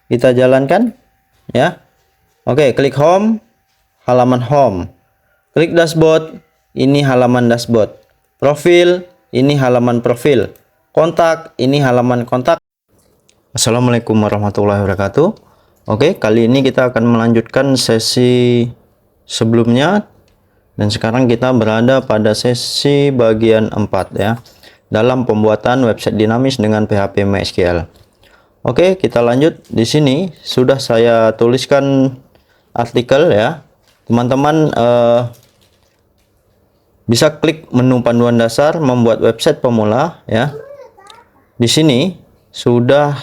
Kita jalankan ya. Oke, klik home, halaman home. Klik dashboard, ini halaman dashboard. Profil, ini halaman profil. Kontak, ini halaman kontak. Assalamualaikum warahmatullahi wabarakatuh. Oke, kali ini kita akan melanjutkan sesi sebelumnya. Dan sekarang kita berada pada sesi bagian 4 ya. Dalam pembuatan website dinamis dengan PHP MySQL. Oke, kita lanjut. Di sini sudah saya tuliskan artikel ya. Teman-teman bisa klik menu panduan dasar membuat website pemula ya. Di sini sudah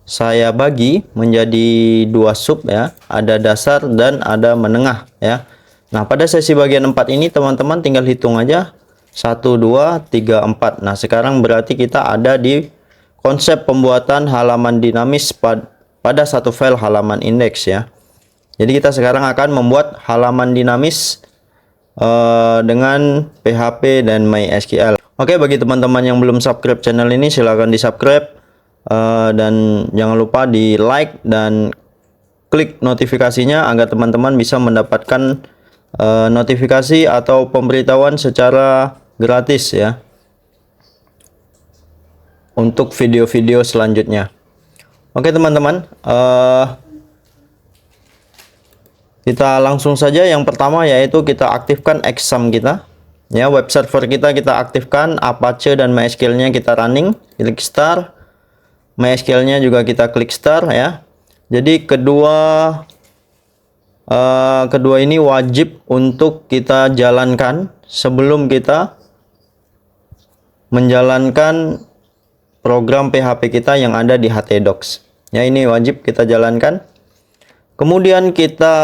saya bagi menjadi 2 sub ya. Ada dasar dan ada menengah ya. Nah, pada sesi bagian 4 ini teman-teman tinggal hitung aja 1, 2, 3, 4. Nah, sekarang berarti kita ada di konsep pembuatan halaman dinamis pada satu file halaman indeks ya. Jadi kita sekarang akan membuat halaman dinamis dengan PHP dan MySQL. Oke, bagi teman-teman yang belum subscribe channel ini silahkan di subscribe dan jangan lupa di like dan klik notifikasinya agar teman-teman bisa mendapatkan notifikasi atau pemberitahuan secara gratis ya untuk video-video selanjutnya. Oke teman-teman, kita langsung saja. Yang pertama yaitu kita aktifkan exam kita ya. Web server kita aktifkan, Apache dan MySQL-nya kita running, klik start. MySQL-nya juga kita klik start ya. Jadi kedua ini wajib untuk kita jalankan sebelum kita menjalankan program PHP kita yang ada di htdocs ya. Ini wajib kita jalankan. Kemudian kita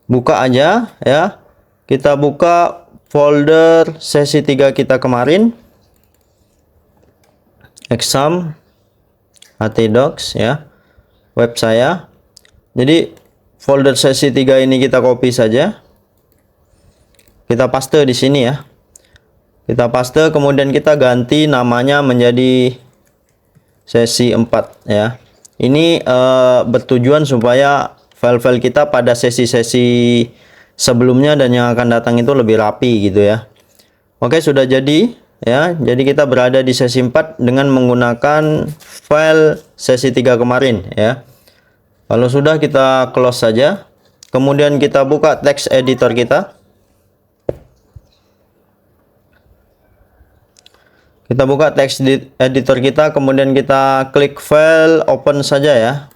buka aja ya. Kita buka folder sesi 3 kita kemarin, exam htdocs ya, web saya. Jadi folder sesi 3 ini kita copy saja. Kita paste di sini ya. Kita paste, kemudian kita ganti namanya menjadi sesi 4 ya. Ini bertujuan supaya file-file kita pada sesi-sesi sebelumnya dan yang akan datang itu lebih rapi gitu ya. Oke, sudah jadi ya. Jadi kita berada di sesi 4 dengan menggunakan file sesi 3 kemarin ya. Kalau sudah, kita close saja. Kemudian kita buka text editor kita. Kita buka text editor kita, kemudian kita klik file, open saja ya.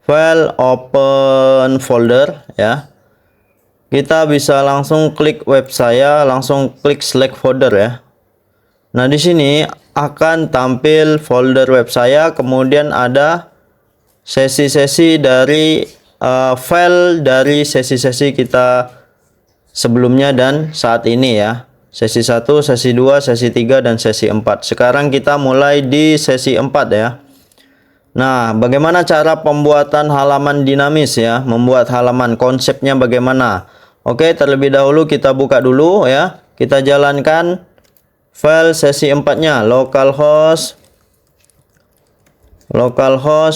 File, open folder ya. Kita bisa langsung klik web saya, langsung klik select folder ya. Nah, di sini akan tampil folder web saya, kemudian ada sesi-sesi dari file dari sesi-sesi kita sebelumnya dan saat ini ya. Sesi 1, sesi 2, sesi 3, dan sesi 4. Sekarang kita mulai di sesi 4 ya. Nah, bagaimana cara pembuatan halaman dinamis ya? Membuat halaman, konsepnya bagaimana? Oke, terlebih dahulu kita buka dulu ya. Kita jalankan file sesi 4-nya, localhost,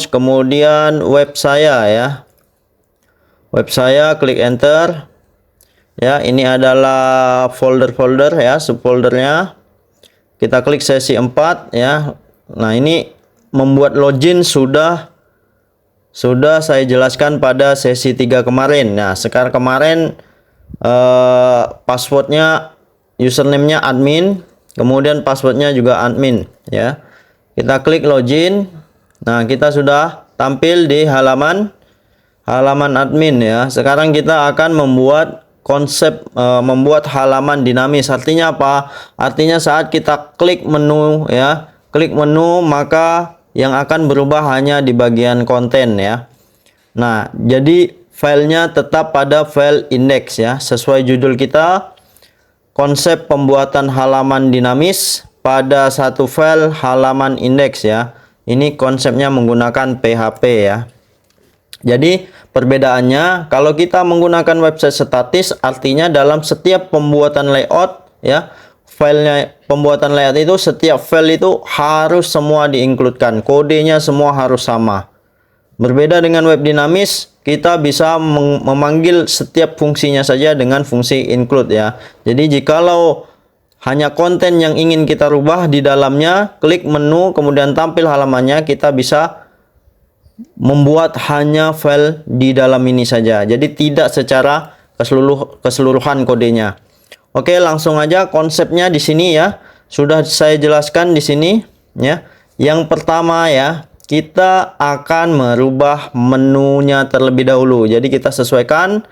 kemudian web saya ya. Web saya, klik enter. Ya, ini adalah folder-folder ya, subfoldernya. Kita klik sesi 4 ya. Nah, ini membuat login sudah saya jelaskan pada sesi 3 kemarin. Nah, sekarang kemarin passwordnya, username-nya admin, kemudian passwordnya juga admin ya. Kita klik login. Nah, kita sudah tampil di halaman admin ya. Sekarang kita akan membuat konsep membuat halaman dinamis. Artinya apa? Artinya saat kita klik menu ya, klik menu, maka yang akan berubah hanya di bagian konten ya. Nah, jadi filenya tetap pada file index ya. Sesuai judul kita, konsep pembuatan halaman dinamis pada satu file halaman index ya. Ini konsepnya menggunakan PHP ya. Jadi perbedaannya, kalau kita menggunakan website statis, artinya dalam setiap pembuatan layout ya, filenya pembuatan layout itu setiap file itu harus semua di-include-kan. Kodenya semua harus sama. Berbeda dengan web dinamis, kita bisa memanggil setiap fungsinya saja dengan fungsi include ya. Jadi jikalau hanya konten yang ingin kita rubah di dalamnya, klik menu kemudian tampil halamannya, kita bisa membuat hanya file di dalam ini saja. Jadi tidak secara keseluruhan kodenya. Oke, langsung aja konsepnya di sini ya. Sudah saya jelaskan di sini ya. Yang pertama ya, kita akan merubah menunya terlebih dahulu. Jadi kita sesuaikan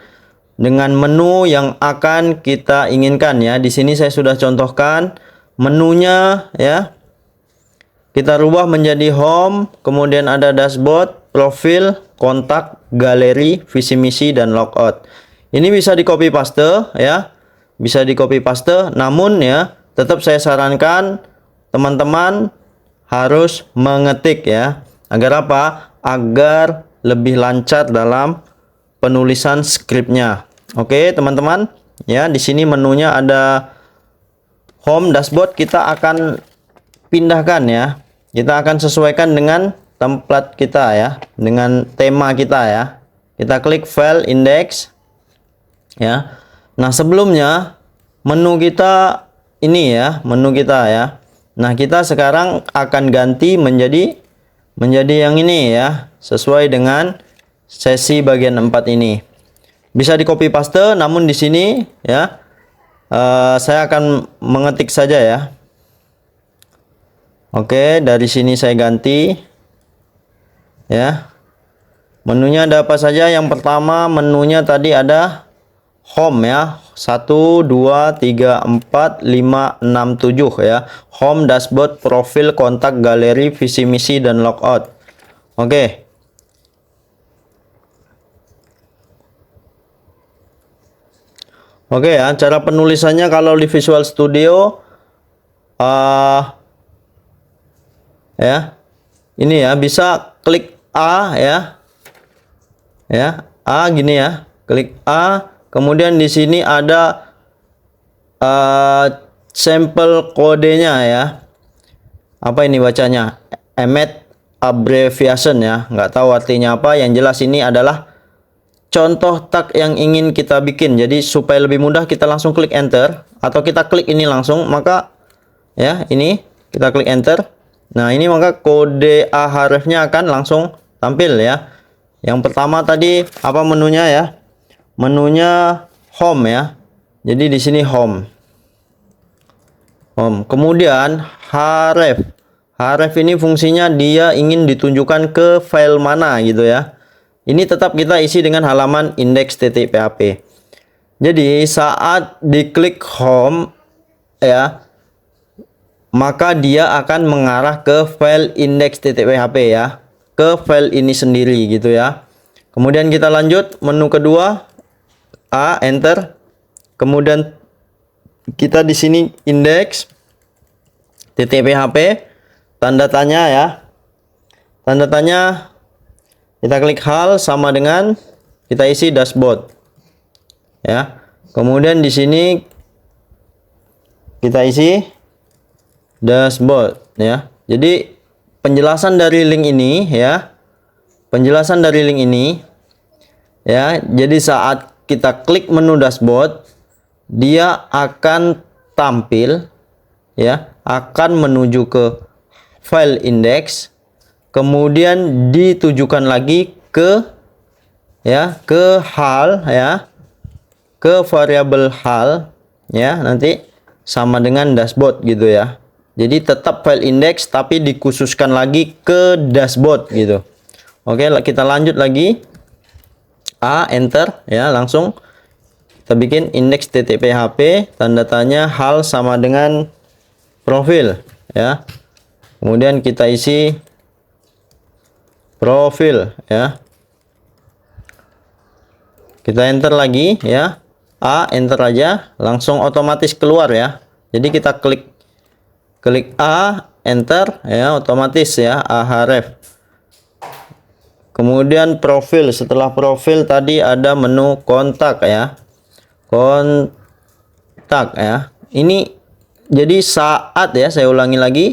dengan menu yang akan kita inginkan ya. Di sini saya sudah contohkan menunya ya. Kita rubah menjadi home, kemudian ada dashboard, profil, kontak, galeri, visi misi dan logout. Ini bisa di copy paste ya. Bisa di copy paste, namun ya tetap saya sarankan teman-teman harus mengetik ya. Agar apa? Agar lebih lancar dalam penulisan skripnya. Oke, teman-teman. Ya, di sini menunya ada home, dashboard, kita akan pindahkan ya. Kita akan sesuaikan dengan template kita ya, dengan tema kita ya. Kita klik file index ya. Nah, sebelumnya menu kita ini ya, menu kita ya. Nah, kita sekarang akan ganti menjadi yang ini ya, sesuai dengan sesi bagian 4 ini. Bisa di copy paste, namun di sini ya saya akan mengetik saja ya. Oke, dari sini saya ganti ya. Menunya ada apa saja? Yang pertama menunya tadi ada home ya. 1 2 3 4 5 6 7 ya. Home, dashboard, profil, kontak, galeri, visi misi dan logout. Oke. Oke ya, cara penulisannya kalau di Visual Studio ya. Ini ya, bisa klik A ya. Ya, A gini ya. Klik A. Kemudian di sini ada sampel kodenya ya. Apa ini bacanya? Emmet abbreviation ya. Nggak tahu artinya apa. Yang jelas ini adalah contoh tag yang ingin kita bikin. Jadi supaya lebih mudah kita langsung klik enter. Atau kita klik ini langsung. Maka ya ini kita klik enter. Nah ini maka kode ahrefnya akan langsung tampil ya. Yang pertama tadi apa menunya ya? Menunya home ya. Jadi di sini home. Home. Kemudian href. Href ini fungsinya dia ingin ditunjukkan ke file mana gitu ya. Ini tetap kita isi dengan halaman index.php. Jadi saat diklik home ya, maka dia akan mengarah ke file index.php ya. Ke file ini sendiri gitu ya. Kemudian kita lanjut menu kedua. A, enter. Kemudian kita di sini index.php, tanda tanya ya. Tanda tanya kita klik hal sama dengan kita isi dashboard. Ya. Kemudian di sini kita isi dashboard ya. Jadi penjelasan dari link ini ya. Penjelasan dari link ini ya. Jadi saat kita klik menu dashboard, dia akan tampil ya, akan menuju ke file index, kemudian ditujukan lagi ke ya, ke hal ya, ke variabel hal ya, nanti sama dengan dashboard gitu ya. Jadi tetap file index tapi dikhususkan lagi ke dashboard gitu. Oke, kita lanjut lagi. A, enter ya, langsung kita bikin index.php, tanda tanya hal sama dengan profil ya. Kemudian kita isi profil ya. Kita enter lagi ya. A, enter aja, langsung otomatis keluar ya. Jadi kita klik A, enter ya, otomatis ya, ahref. Kemudian profil, setelah profil tadi ada menu kontak ya. Kontak ya. Ini Jadi saat ya, saya ulangi lagi.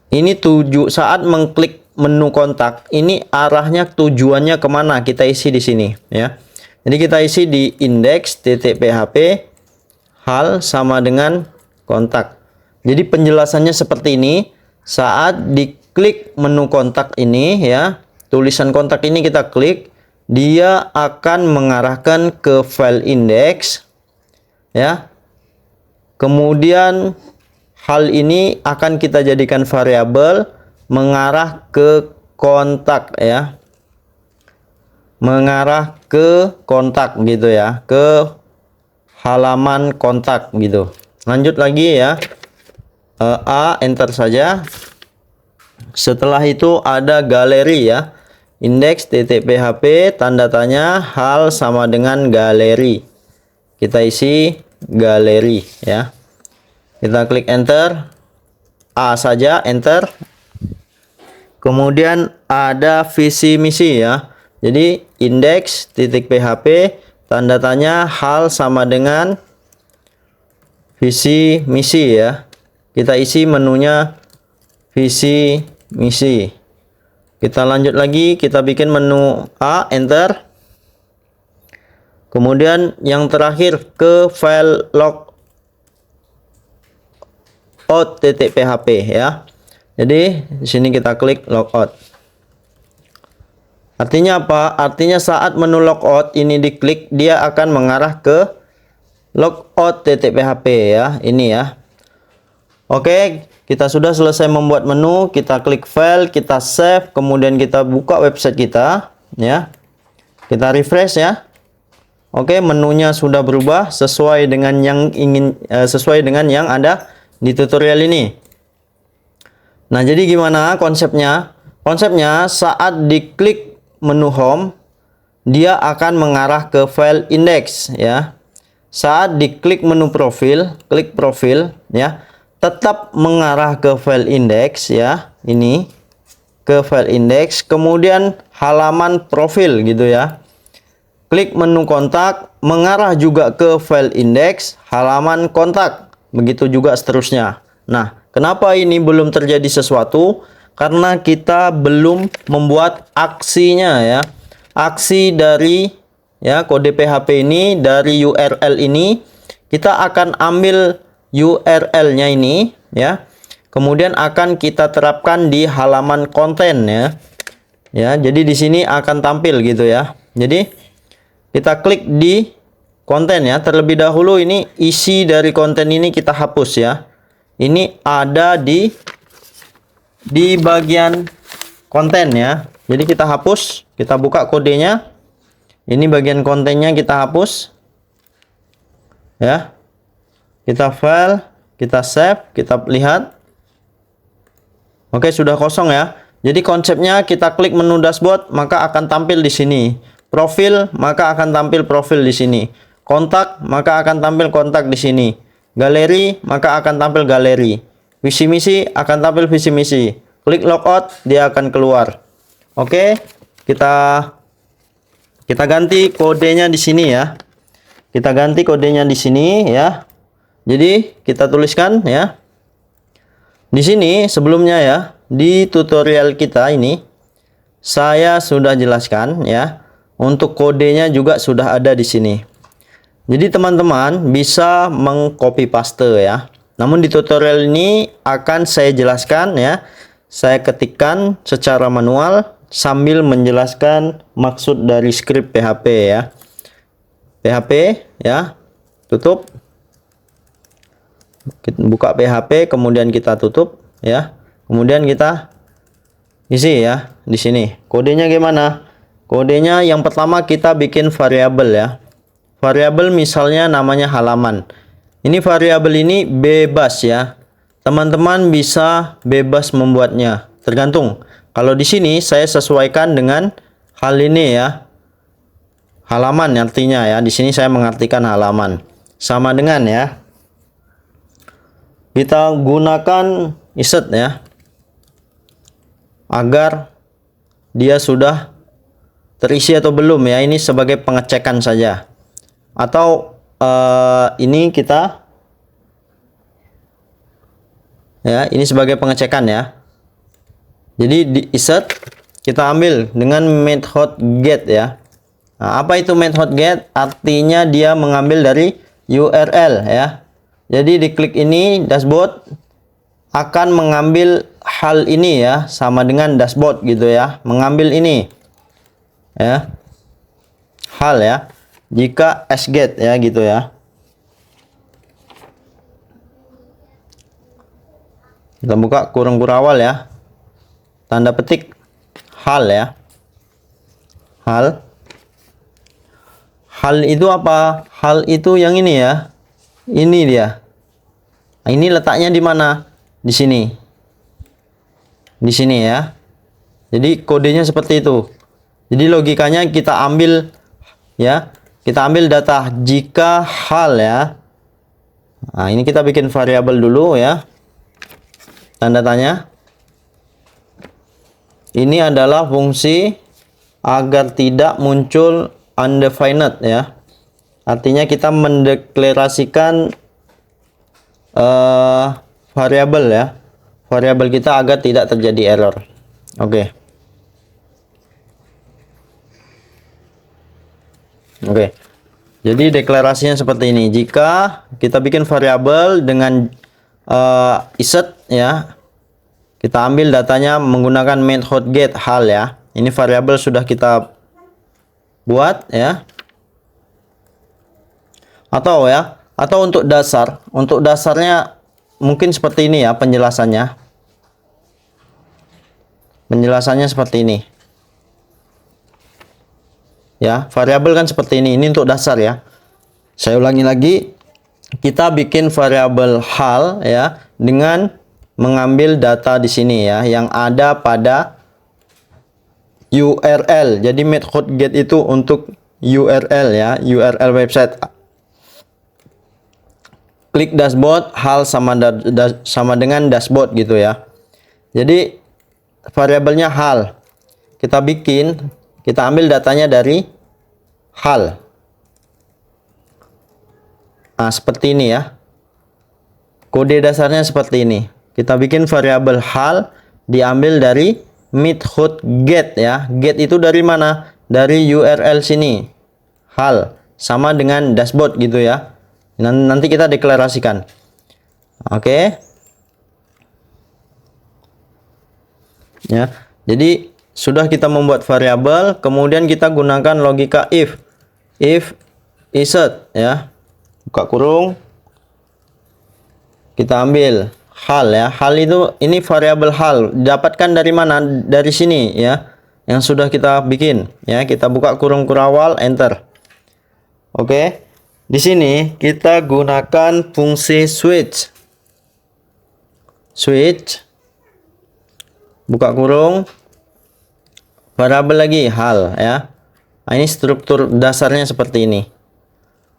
Ini saat mengklik menu kontak, ini arahnya tujuannya kemana, kita isi di sini ya. Jadi kita isi di index.php hal sama dengan kontak. Jadi penjelasannya seperti ini. Saat diklik menu kontak ini ya, tulisan kontak ini kita klik, dia akan mengarahkan ke file index ya. Kemudian hal ini akan kita jadikan variabel mengarah ke kontak ya. Mengarah ke kontak gitu ya, ke halaman kontak gitu. Lanjut lagi ya. Enter saja. Setelah itu ada galeri ya. Index.php tanda tanya hal sama dengan galeri. Kita isi galeri ya. Kita klik enter. A saja, enter. Kemudian ada visi misi ya. Jadi index.php tanda tanya hal sama dengan visi misi ya. Kita isi menunya visi misi. Kita lanjut lagi, kita bikin menu A, enter. Kemudian yang terakhir ke file logout.php ya. Jadi di sini kita klik logout. Artinya apa? Artinya saat menu logout ini diklik, dia akan mengarah ke logout.php ya. Ini ya. Oke, kita sudah selesai membuat menu, kita klik file, kita save, kemudian kita buka website kita ya. Kita refresh ya. Oke, menunya sudah berubah sesuai dengan yang sesuai dengan yang ada di tutorial ini. Nah, jadi gimana konsepnya? Konsepnya saat diklik menu home, dia akan mengarah ke file index ya. Saat diklik menu profil, klik profil ya, tetap mengarah ke file index ya. Ini ke file index, kemudian halaman profil gitu ya. Klik menu kontak, mengarah juga ke file index, halaman kontak. Begitu juga seterusnya. Nah, kenapa ini belum terjadi sesuatu? Karena kita belum membuat aksinya ya. Aksi dari ya kode PHP ini, dari URL ini, kita akan ambil URL-nya ini ya. Kemudian akan kita terapkan di halaman konten ya. Ya, jadi di sini akan tampil gitu ya. Jadi kita klik di konten ya. Terlebih dahulu ini isi dari konten ini kita hapus ya. Ini ada di bagian konten ya. Jadi kita hapus, kita buka kodenya. Ini bagian kontennya kita hapus. Ya. Kita file, kita save, kita lihat. Oke, sudah kosong ya. Jadi konsepnya kita klik menu dashboard, maka akan tampil di sini. Profil, maka akan tampil profil di sini. Kontak, maka akan tampil kontak di sini. Galeri, maka akan tampil galeri. Visi misi akan tampil visi misi. Klik logout, dia akan keluar. Oke, kita ganti kodenya di sini ya. Kita ganti kodenya di sini ya. Jadi kita tuliskan ya. Di sini sebelumnya ya, di tutorial kita ini saya sudah jelaskan ya. Untuk kodenya juga sudah ada di sini. Jadi teman-teman bisa mengcopy paste ya. Namun di tutorial ini akan saya jelaskan ya. Saya ketikkan secara manual sambil menjelaskan maksud dari script PHP ya. PHP ya. Tutup. Kita buka PHP, kemudian kita tutup ya. Kemudian kita isi ya di sini. Kodenya gimana? Kodenya yang pertama kita bikin variabel ya. Variabel misalnya namanya halaman. Ini variabel ini bebas ya. Teman-teman bisa bebas membuatnya. Tergantung. Kalau di sini saya sesuaikan dengan hal ini ya. Halaman artinya ya. Di sini saya mengartikan halaman. Sama dengan ya. Kita gunakan insert ya, agar dia sudah terisi atau belum ya. Ini sebagai pengecekan saja. Atau ini kita Ya, ini sebagai pengecekan ya. Jadi di insert kita ambil dengan method get ya. Nah, apa itu method get? Artinya dia mengambil dari URL ya. Jadi diklik ini dashboard akan mengambil hal ini ya, sama dengan dashboard gitu ya. Mengambil ini ya. Hal ya. Jika sget ya gitu ya. Kita buka kurung kurawal ya. Tanda petik hal ya. Hal. Hal itu apa? Hal itu yang ini ya. Ini dia. Nah, ini letaknya di mana? Di sini. Di sini ya. Jadi kodenya seperti itu. Jadi logikanya kita ambil ya. Kita ambil data jika hal ya. Nah, ini kita bikin variabel dulu ya. Tanda tanya. Ini adalah fungsi agar tidak muncul undefined ya. Artinya kita mendeklarasikan variabel ya. Variabel kita agar tidak terjadi error. Oke. Oke. Jadi deklarasinya seperti ini. Jika kita bikin variabel dengan insert ya. Kita ambil datanya menggunakan method get hal ya. Ini variabel sudah kita buat ya. Atau untuk dasar, untuk dasarnya mungkin seperti ini ya penjelasannya. Penjelasannya seperti ini. Ya, variabel kan seperti ini. Ini untuk dasar ya. Saya ulangi lagi. Kita bikin variabel hal ya dengan mengambil data di sini ya yang ada pada URL. Jadi method get itu untuk URL ya, URL website. Klik dashboard hal sama dengan dashboard gitu ya. Jadi variabelnya hal. Kita bikin, kita ambil datanya dari hal. Nah, seperti ini ya. Kode dasarnya seperti ini. Kita bikin variabel hal diambil dari method get ya. Get itu dari mana? Dari URL sini. Hal sama dengan dashboard gitu ya. Nanti kita deklarasikan. Oke. Ya. Jadi sudah kita membuat variabel, kemudian kita gunakan logika if. If insert ya. Buka kurung. Kita ambil hal ya. Hal itu ini variabel hal. Dapatkan dari mana? Dari sini ya. Yang sudah kita bikin ya. Kita buka kurung kurawal, enter. Oke. Di sini kita gunakan fungsi switch. Switch. Buka kurung. Variabel lagi hal ya. Nah, ini struktur dasarnya seperti ini.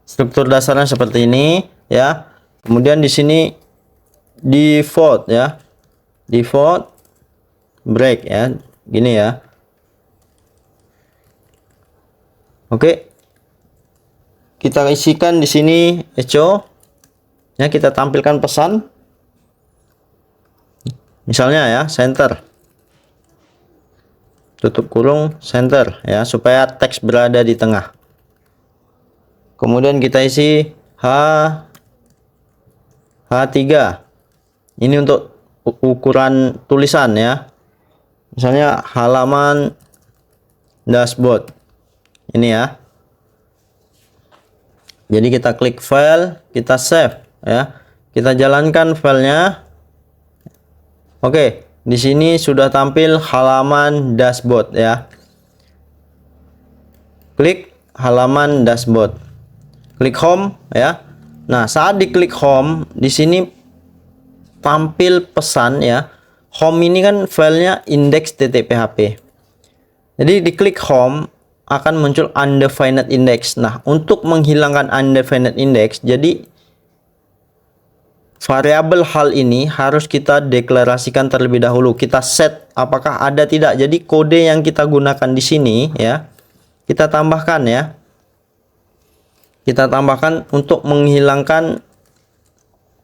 Struktur dasarnya seperti ini ya. Kemudian di sini default ya, default break ya, gini ya. Oke, kita isikan di sini echo ya, kita tampilkan pesan misalnya ya, center, tutup kurung center ya, supaya teks berada di tengah. Kemudian kita isi H3. Ini untuk ukuran tulisan ya. Misalnya halaman dashboard. Ini ya. Jadi kita klik file, kita save ya. Kita jalankan filenya. Oke, di sini sudah tampil halaman dashboard ya. Klik halaman dashboard. Klik home ya. Nah, saat diklik home, di sini tampil pesan ya. Home ini kan filenya index.php. Jadi diklik home akan muncul undefined index. Nah, untuk menghilangkan undefined index, jadi variabel hal ini harus kita deklarasikan terlebih dahulu. Kita set apakah ada tidak. Jadi kode yang kita gunakan di sini ya, kita tambahkan ya. Kita tambahkan untuk menghilangkan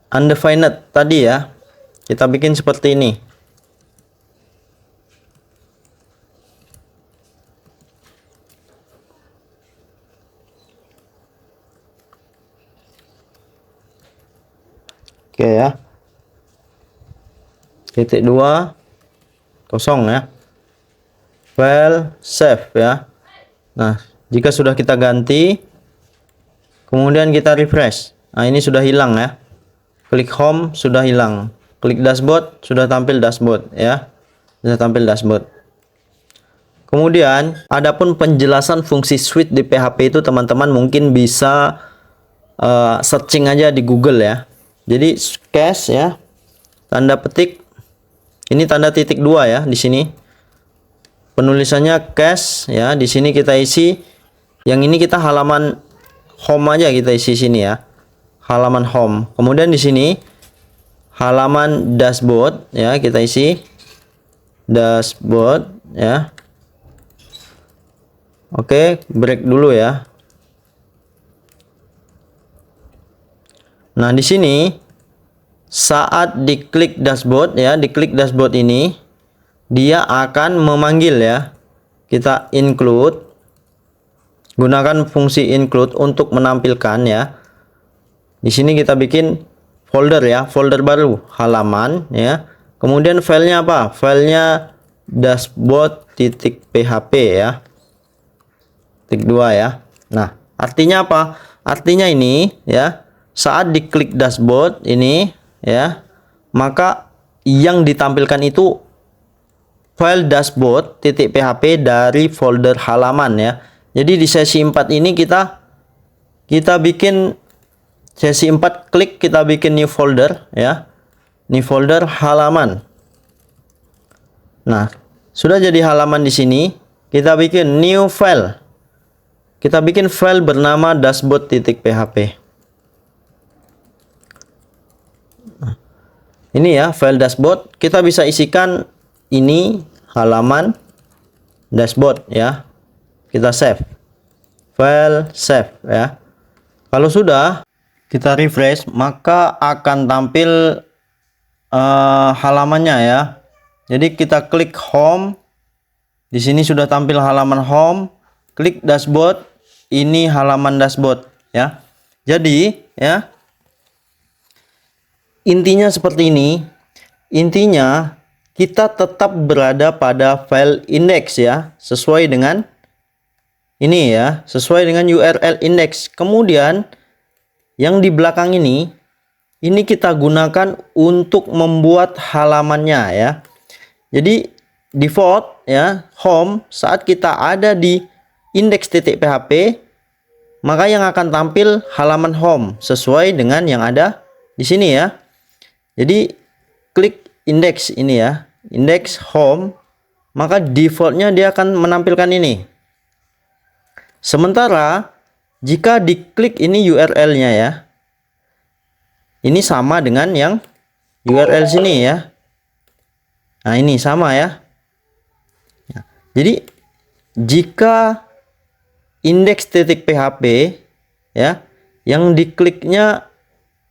undefined tadi ya. kita bikin seperti ini. Oke ya. Titik 2 kosong ya. File save ya. Nah, jika sudah kita ganti, kemudian kita refresh. Nah, ini sudah hilang ya. Klik home sudah hilang. Klik dashboard sudah tampil dashboard ya. Sudah tampil dashboard. Kemudian, adapun penjelasan fungsi switch di PHP itu teman-teman mungkin bisa searching aja di Google ya. Jadi cache ya, tanda petik, ini tanda titik 2 ya di sini. Penulisannya cache ya, di sini kita isi. Yang ini kita halaman home aja kita isi sini ya. Halaman home. Kemudian di sini halaman dashboard ya, kita isi dashboard ya. Oke, break dulu ya. Nah, di sini saat diklik dashboard ya, diklik dashboard ini dia akan memanggil ya. Kita include, gunakan fungsi include untuk menampilkan ya. Di sini kita bikin folder ya, folder baru, halaman ya. Kemudian filenya apa? Filenya dashboard.php ya. Titik 2 ya. Nah, artinya apa? Artinya ini ya, saat diklik dashboard ini ya, maka yang ditampilkan itu file dashboard.php dari folder halaman ya. Jadi di sesi 4 ini kita bikin sesi 4, klik kita bikin new folder ya. New folder halaman. Nah, sudah jadi halaman di sini, kita bikin new file. Kita bikin file bernama dashboard.php. Ini ya, file dashboard. Kita bisa isikan ini halaman dashboard ya. Kita save. File save ya. Kalau sudah kita refresh, maka akan tampil halamannya ya. Jadi kita klik home. Di sini sudah tampil halaman home. Klik dashboard. Ini halaman dashboard ya. Jadi ya, intinya seperti ini. Intinya kita tetap berada pada file index ya, sesuai dengan ini ya, sesuai dengan URL index. Kemudian yang di belakang ini kita gunakan untuk membuat halamannya ya. Jadi default ya, home, saat kita ada di index.php, maka yang akan tampil halaman home sesuai dengan yang ada di sini ya. Jadi klik index ini ya, index home, maka defaultnya dia akan menampilkan ini. Sementara jika diklik ini URL-nya ya, ini sama dengan yang URL sini ya. Nah, ini sama ya. Jadi jika index.php ya, yang dikliknya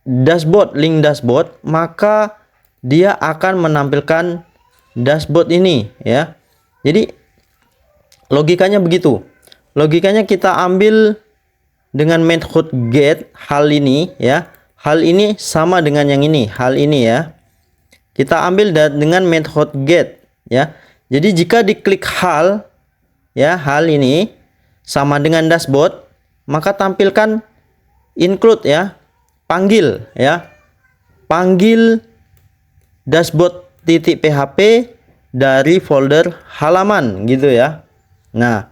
dashboard, link dashboard, maka dia akan menampilkan dashboard ini ya. Jadi logikanya begitu. Logikanya kita ambil dengan method get hal ini ya. Hal ini sama dengan yang ini, hal ini ya. Kita ambil dengan method get ya. Jadi jika diklik hal ya, hal ini sama dengan dashboard, maka tampilkan include ya, panggil ya, panggil dashboard.php dari folder halaman gitu ya. Nah,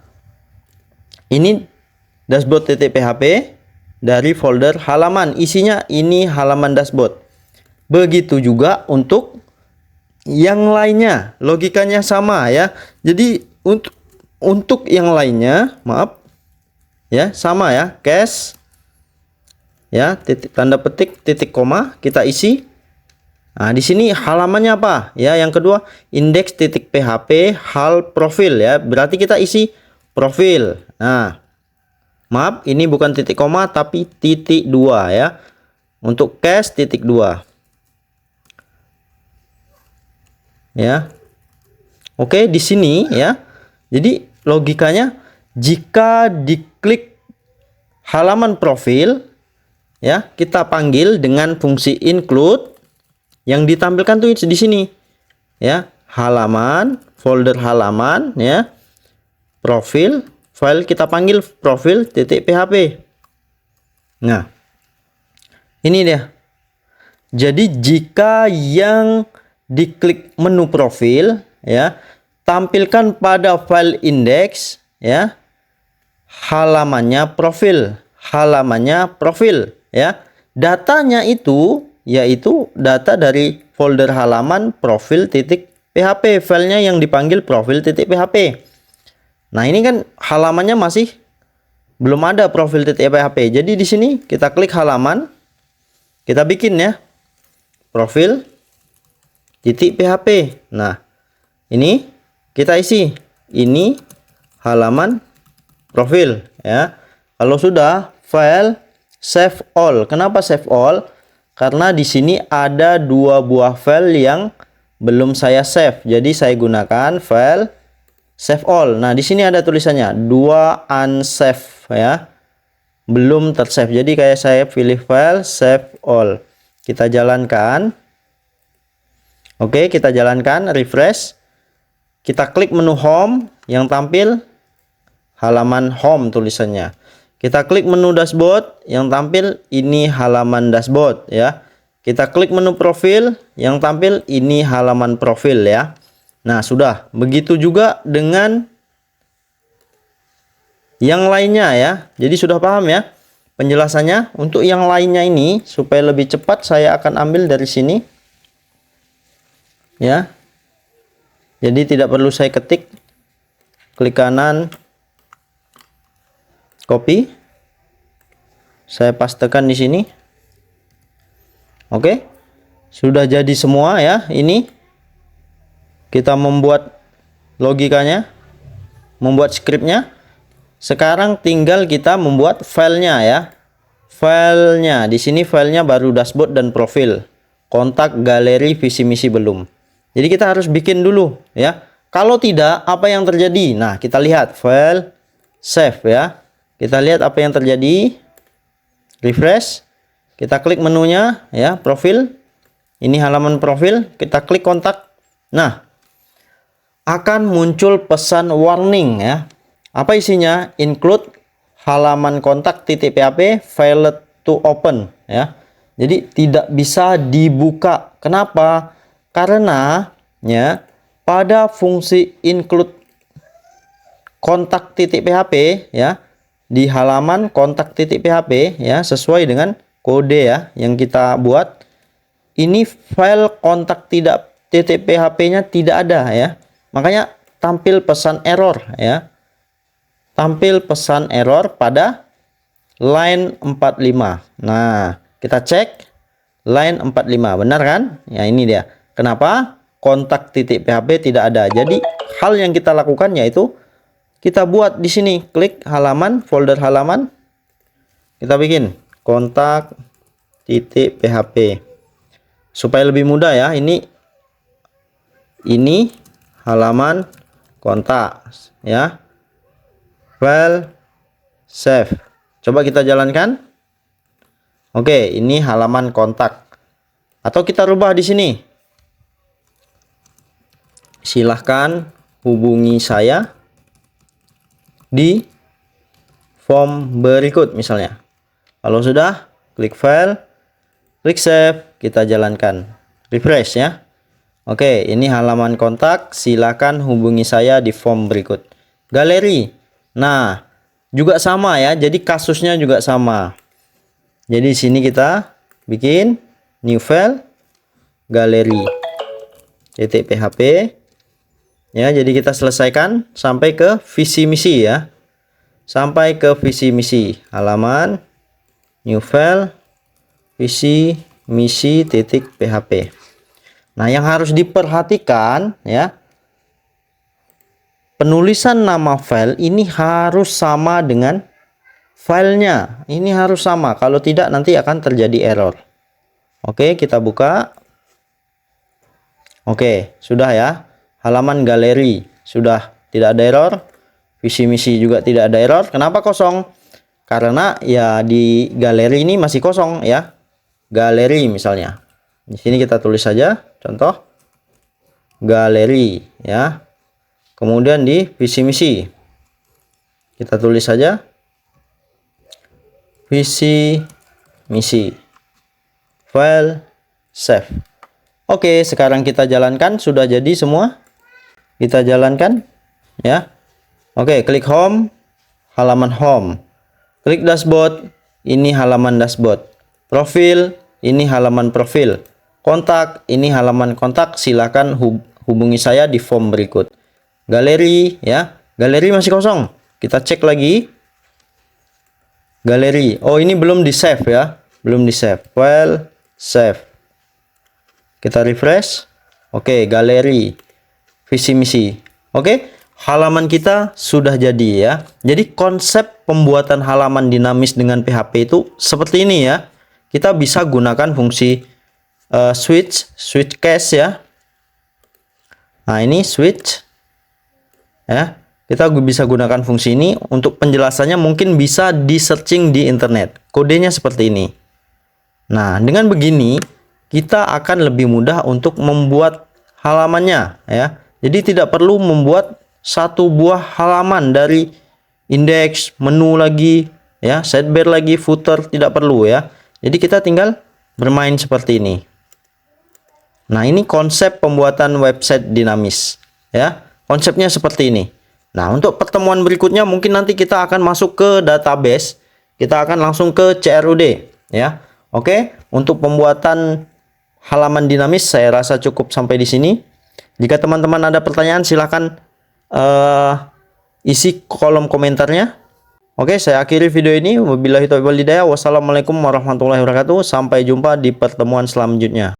ini dashboard.php dari folder halaman, isinya ini halaman dashboard. Begitu juga untuk yang lainnya, logikanya sama ya. Jadi untuk yang lainnya, maaf ya, sama ya, cache ya, titik tanda petik, titik koma, kita isi. Nah, di sini halamannya apa ya? Yang kedua, index.php hal profil ya, berarti kita isi profil. Nah, maaf, ini bukan titik koma tapi titik 2 ya. Untuk cache titik 2. ya. Oke, di sini ya. Jadi logikanya jika diklik halaman profil ya, kita panggil dengan fungsi include yang ditampilkan tuh di sini ya, halaman, folder halaman ya, profil, file kita panggil profil.php. Nah, ini dia. Jadi jika yang diklik menu profil ya, tampilkan pada file index ya, halamannya profil ya. Datanya itu yaitu data dari folder halaman profil.php, filenya yang dipanggil profil.php. Nah, ini kan halamannya masih belum ada profil.php. Jadi di sini kita klik halaman, kita bikin ya profil.php. Nah, ini kita isi, ini halaman profil ya. Kalau sudah, file save all. Kenapa save all? Karena di sini ada 2 buah file yang belum saya save. Jadi saya gunakan file save all. Nah, di sini ada tulisannya 2 unsave ya. Belum tersave. Jadi kayak saya pilih file save all. Kita jalankan. Oke, kita jalankan, refresh. Kita klik menu home yang tampil halaman home tulisannya. Kita klik menu dashboard yang tampil ini halaman dashboard ya. Kita klik menu profil yang tampil ini halaman profil ya. Nah, sudah. Begitu juga dengan yang lainnya ya. Jadi sudah paham ya penjelasannya. Untuk yang lainnya ini supaya lebih cepat saya akan ambil dari sini ya. Jadi tidak perlu saya ketik. Klik kanan, copy, saya pastekan di sini. Oke, sudah jadi semua ya. Ini kita membuat logikanya, membuat skripnya. Sekarang tinggal kita membuat filenya ya. Filenya di sini, filenya baru dashboard dan profil, kontak, galeri, visi misi belum. Jadi kita harus bikin dulu ya. Kalau tidak, apa yang terjadi? Nah, kita lihat file save ya. Kita lihat apa yang terjadi. Refresh. Kita klik menunya ya, profil. Ini halaman profil. Kita klik kontak. Nah, akan muncul pesan warning ya. Apa isinya? Include halaman kontak.php failed to open ya. Jadi tidak bisa dibuka. Kenapa? Karena ya, pada fungsi include kontak.php ya, di halaman kontak.php ya, sesuai dengan kode ya yang kita buat, ini file kontak tidak .php-nya tidak ada ya. Makanya tampil pesan error ya. Tampil pesan error pada line 45. Nah, kita cek line 45. Benar kan? Ya, ini dia. Kenapa? Kontak.php tidak ada. Jadi, hal yang kita lakukan yaitu kita buat di sini, klik halaman, folder halaman. Kita bikin kontak.php. Supaya lebih mudah ya. Ini halaman kontak ya. File save. Coba kita jalankan. Oke, ini halaman kontak. Atau kita rubah di sini. Silahkan hubungi saya di form berikut misalnya. Kalau sudah, klik file, klik save, kita jalankan. Refresh ya. Oke, ini halaman kontak. Silakan hubungi saya di form berikut. Galeri. Nah, juga sama ya. Jadi kasusnya juga sama. Jadi di sini kita bikin new file galeri .php ya. Jadi kita selesaikan sampai ke visi misi ya. Sampai ke visi misi, halaman new file visi misi .php. Nah, yang harus diperhatikan ya, penulisan nama file ini harus sama dengan filenya. Ini harus sama. Kalau tidak nanti akan terjadi error. Oke, kita buka. Oke, sudah ya. Halaman galeri sudah tidak ada error. Visi misi juga tidak ada error. Kenapa kosong? Karena ya di galeri ini masih kosong ya. Galeri misalnya. Di sini kita tulis saja contoh galeri ya. Kemudian di visi misi kita tulis saja visi misi. File save. Oke, sekarang kita jalankan, sudah jadi semua. Kita jalankan ya. Oke, klik home, halaman home. Klik dashboard, ini halaman dashboard. Profil, ini halaman profil. Kontak, ini halaman kontak. Silakan hubungi saya di form berikut. Galeri ya. Galeri masih kosong. Kita cek lagi. Galeri. Oh, ini belum di save ya. Belum di save. File save. Kita refresh. Oke, galeri, visi misi. Oke, halaman kita sudah jadi ya. Jadi konsep pembuatan halaman dinamis dengan PHP itu seperti ini ya. Kita bisa gunakan fungsi switch case ya. Nah, ini switch ya. Kita bisa gunakan fungsi ini. Untuk penjelasannya mungkin bisa di searching di internet. Kodenya seperti ini. Nah, dengan begini kita akan lebih mudah untuk membuat halamannya ya. Jadi tidak perlu membuat satu buah halaman dari indeks, menu lagi ya, sidebar lagi, footer, tidak perlu ya. Jadi kita tinggal bermain seperti ini. Nah, ini konsep pembuatan website dinamis ya. Konsepnya seperti ini. Nah, untuk pertemuan berikutnya mungkin nanti kita akan masuk ke database. Kita akan langsung ke CRUD ya. Oke, untuk pembuatan halaman dinamis saya rasa cukup sampai di sini. Jika teman-teman ada pertanyaan silahkan isi kolom komentarnya. Oke, saya akhiri video ini. Wabillahi taufiq wal hidayah. Wassalamualaikum warahmatullahi wabarakatuh. Sampai jumpa di pertemuan selanjutnya.